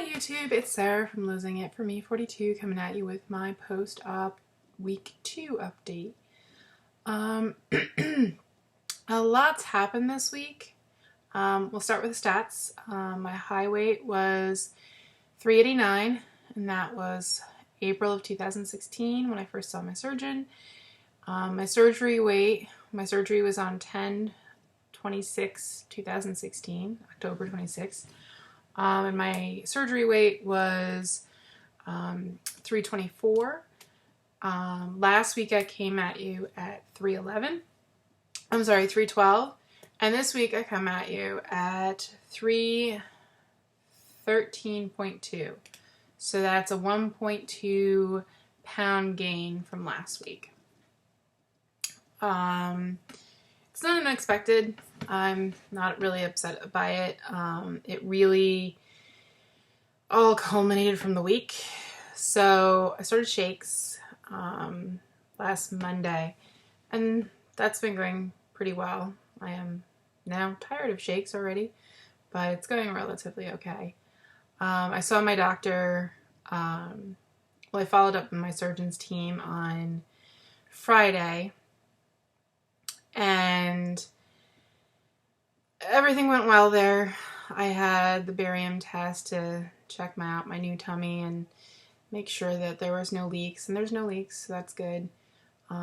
Hi YouTube, it's Sarah from Losing It for Me 42 coming at you with my post-op week 2 update. A lot's happened this week. We'll start with the stats. My high weight was 389, and that was April of 2016 when I first saw my surgeon. My surgery was on 10/26/2016, October 26th. And my surgery weight was 324. Last week I came at you at 312. And this week I come at you at 313.2. So that's a 1.2 pound gain from last week. It's not unexpected. I'm not really upset by it. It really all culminated from the week. So I started shakes last Monday, and that's been going pretty well. I am now tired of shakes already, but it's going relatively okay. I saw my doctor. I followed up with my surgeon's team on Friday, and everything went well there. I had the barium test to check out my new tummy and make sure that there was no leaks, and there's no leaks, so that's good.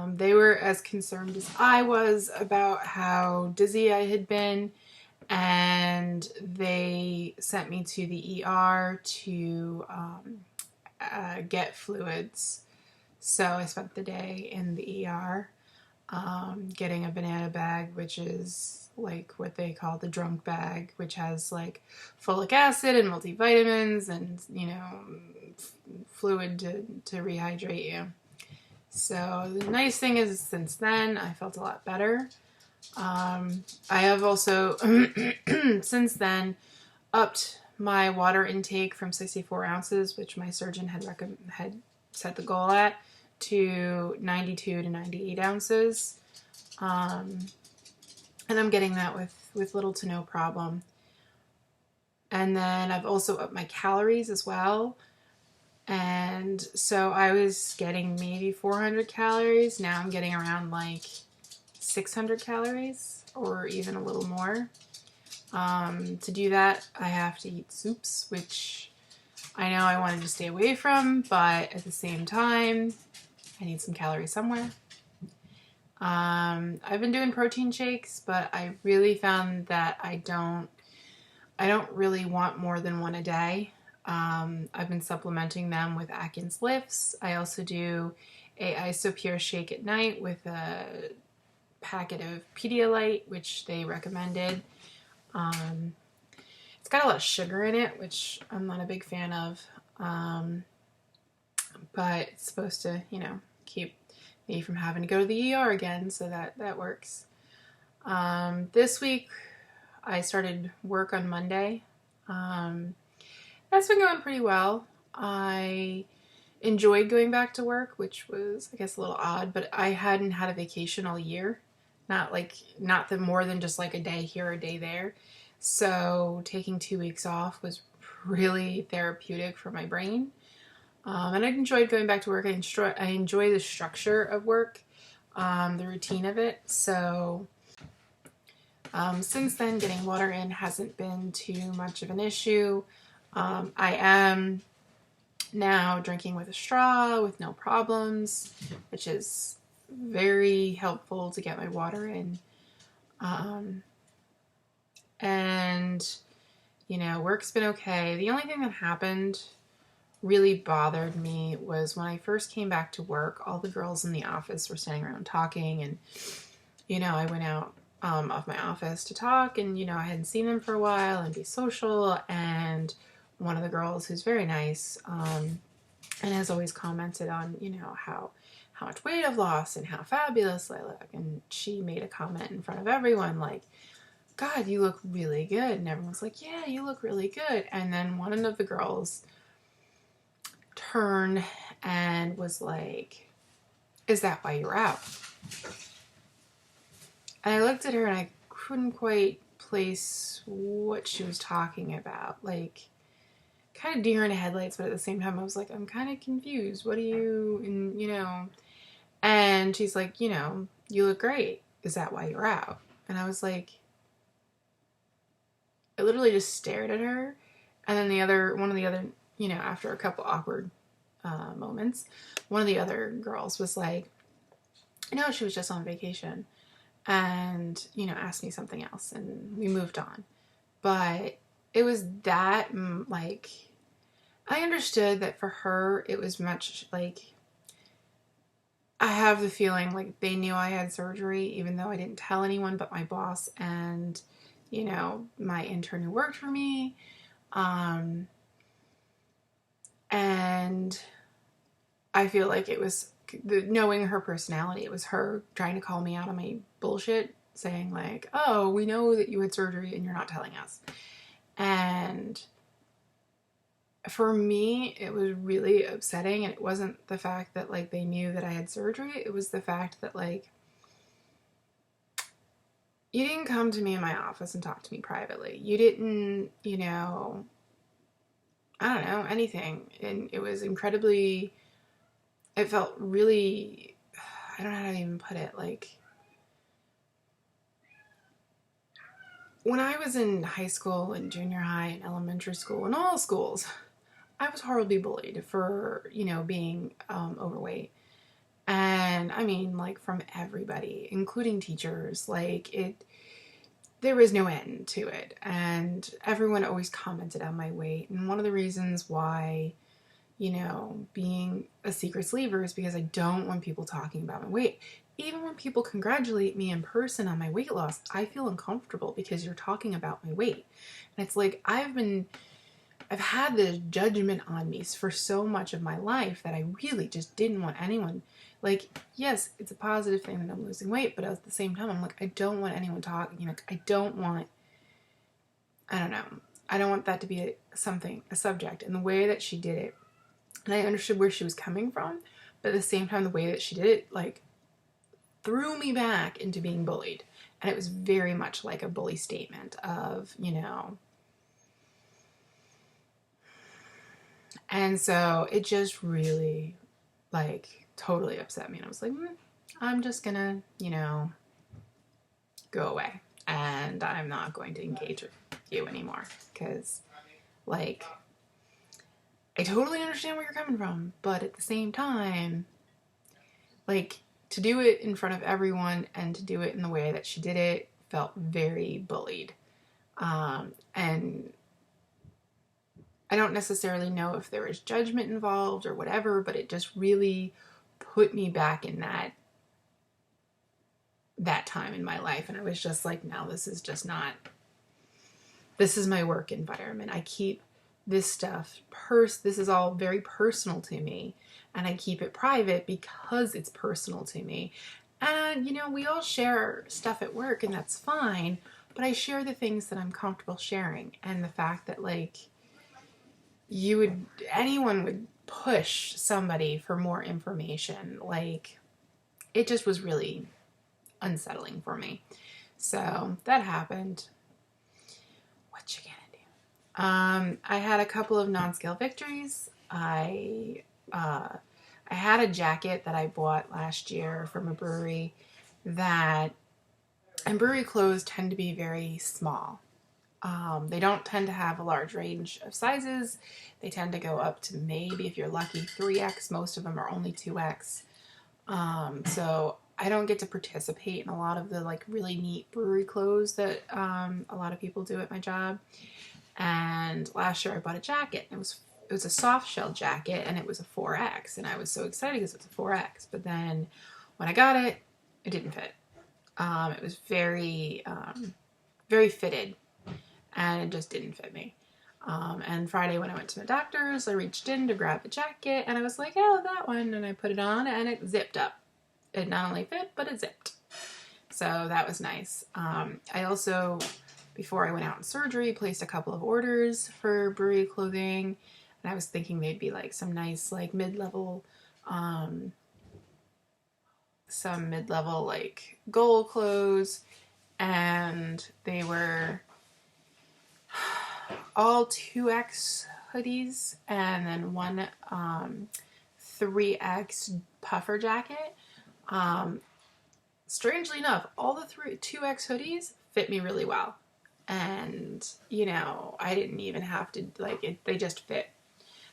They were as concerned as I was about how dizzy I had been, and they sent me to the ER to get fluids. So I spent the day in the ER getting a banana bag, which is like what they call the drunk bag, which has like folic acid and multivitamins and, fluid to rehydrate you. So the nice thing is, since then I felt a lot better. I have also since then upped my water intake from 64 ounces, which my surgeon had set the goal at, to 92 to 98 ounces. And I'm getting that with little to no problem. And then I've also upped my calories as well. And so I was getting maybe 400 calories. Now I'm getting around like 600 calories or even a little more. To do that, I have to eat soups, which I know I wanted to stay away from, but at the same time, I need some calories somewhere. I've been doing protein shakes, but I really found that I don't really want more than one a day. I've been supplementing them with Atkins Lifts. I also do a Isopure shake at night with a packet of Pedialyte, which they recommended. It's got a lot of sugar in it, which I'm not a big fan of. But it's supposed to, keep me from having to go to the ER again, so that works. This week, I started work on Monday. That's been going pretty well. I enjoyed going back to work, which was, I guess, a little odd, but I hadn't had a vacation all year. Not more than just like a day here, a day there. So taking 2 weeks off was really therapeutic for my brain. And I enjoyed going back to work. I enjoy the structure of work, the routine of it. So since then, getting water in hasn't been too much of an issue. I am now drinking with a straw with no problems, which is very helpful to get my water in. And, work's been okay. The only thing that happened really bothered me was when I first came back to work, all the girls in the office were standing around talking, and, I went out of my office to talk, and, I hadn't seen them for a while and be social, and one of the girls, who's very nice, and has always commented on, how much weight I've lost and how fabulous I look, and she made a comment in front of everyone like, God, you look really good, and everyone's like, yeah, you look really good. And then one of the girls turned and was like, is that why you're out? And I looked at her and I couldn't quite place what she was talking about. Like, kind of deer in the headlights, but at the same time I was like, I'm kind of confused. What do you, and and she's like, you look great. Is that why you're out? And I was like, I literally just stared at her. And then one of the other, after a couple awkward moments, one of the other girls was like, no, she was just on vacation, and, asked me something else, and we moved on. But it was that, like, I understood that for her, it was much like, I have the feeling like they knew I had surgery, even though I didn't tell anyone but my boss and, my intern who worked for me. And I feel like it was, knowing her personality, it was her trying to call me out on my bullshit, saying like, oh, we know that you had surgery and you're not telling us. And for me, it was really upsetting, and it wasn't the fact that like they knew that I had surgery. It was the fact that like, you didn't come to me in my office and talk to me privately. You didn't, I don't know, anything. And it was incredibly, it felt really, I don't know how to even put it, like, when I was in high school and junior high and elementary school and all schools, I was horribly bullied for, being overweight. And I mean, like, from everybody, including teachers. Like, there was no end to it. And everyone always commented on my weight. And one of the reasons why, being a secret sleeper is because I don't want people talking about my weight. Even when people congratulate me in person on my weight loss, I feel uncomfortable because you're talking about my weight. And it's like, I've had this judgment on me for so much of my life that I really just didn't want anyone, like, yes, it's a positive thing that I'm losing weight, but at the same time, I'm like, I don't want anyone talking, I don't want that to be a subject. And the way that she did it, and I understood where she was coming from, but at the same time, the way that she did it, like, threw me back into being bullied. And it was very much like a bully statement of, and so it just really, like, totally upset me. And I was like, I'm just gonna, go away. And I'm not going to engage with you anymore. Because, like, I totally understand where you're coming from. But at the same time, like, to do it in front of everyone and to do it in the way that she did it felt very bullied. And I don't necessarily know if there was judgment involved or whatever, but it just really put me back in that time in my life. And I was just like, no, this is just not, this is my work environment. I keep this stuff, this is all very personal to me, and I keep it private because it's personal to me. And, we all share stuff at work, and that's fine, but I share the things that I'm comfortable sharing. And the fact that, like, anyone would push somebody for more information, like, it just was really unsettling for me. So that happened. What you gonna do? I had a couple of non-scale victories. I had a jacket that I bought last year from a brewery and brewery clothes tend to be very small. They don't tend to have a large range of sizes. They tend to go up to maybe, if you're lucky, 3X. Most of them are only 2X. So I don't get to participate in a lot of the, like, really neat brewery clothes that a lot of people do at my job. And last year I bought a jacket. It was a soft shell jacket, and it was a 4X, and I was so excited because it was a 4X. But then when I got it, it didn't fit. It was very, very fitted, and it just didn't fit me. And Friday when I went to the doctor's, I reached in to grab the jacket, and I was like, oh, that one, and I put it on, and it zipped up. It not only fit, but it zipped. So that was nice. I also, before I went out in surgery, placed a couple of orders for brewery clothing, and I was thinking they'd be like some nice, like, mid-level, like, goal clothes, and they were all 2X hoodies and then one 3X puffer jacket. Strangely enough, all the 2X hoodies fit me really well. And, you know, I didn't even have to, like, they just fit.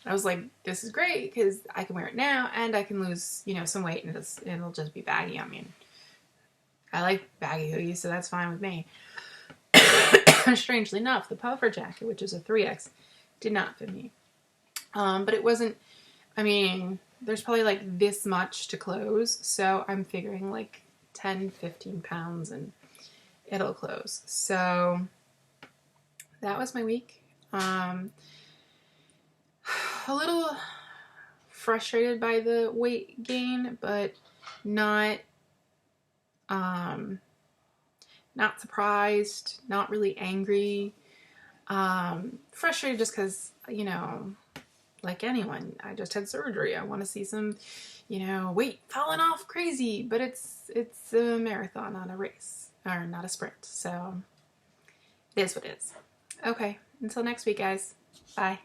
And I was like, this is great because I can wear it now and I can lose, you know, some weight and it'll just be baggy. I mean, I like baggy hoodies, so that's fine with me. Strangely enough, the puffer jacket, which is a 3X, did not fit me. But it wasn't, I mean, there's probably like this much to close, so I'm figuring like 10, 15 pounds and it'll close. So that was my week. A little frustrated by the weight gain, but not surprised, not really angry. Frustrated just because, you know, like anyone, I just had surgery. I want to see some, you know, weight falling off crazy, but it's a marathon, not a race, or not a sprint. So it is what it is. Okay, until next week, guys. Bye.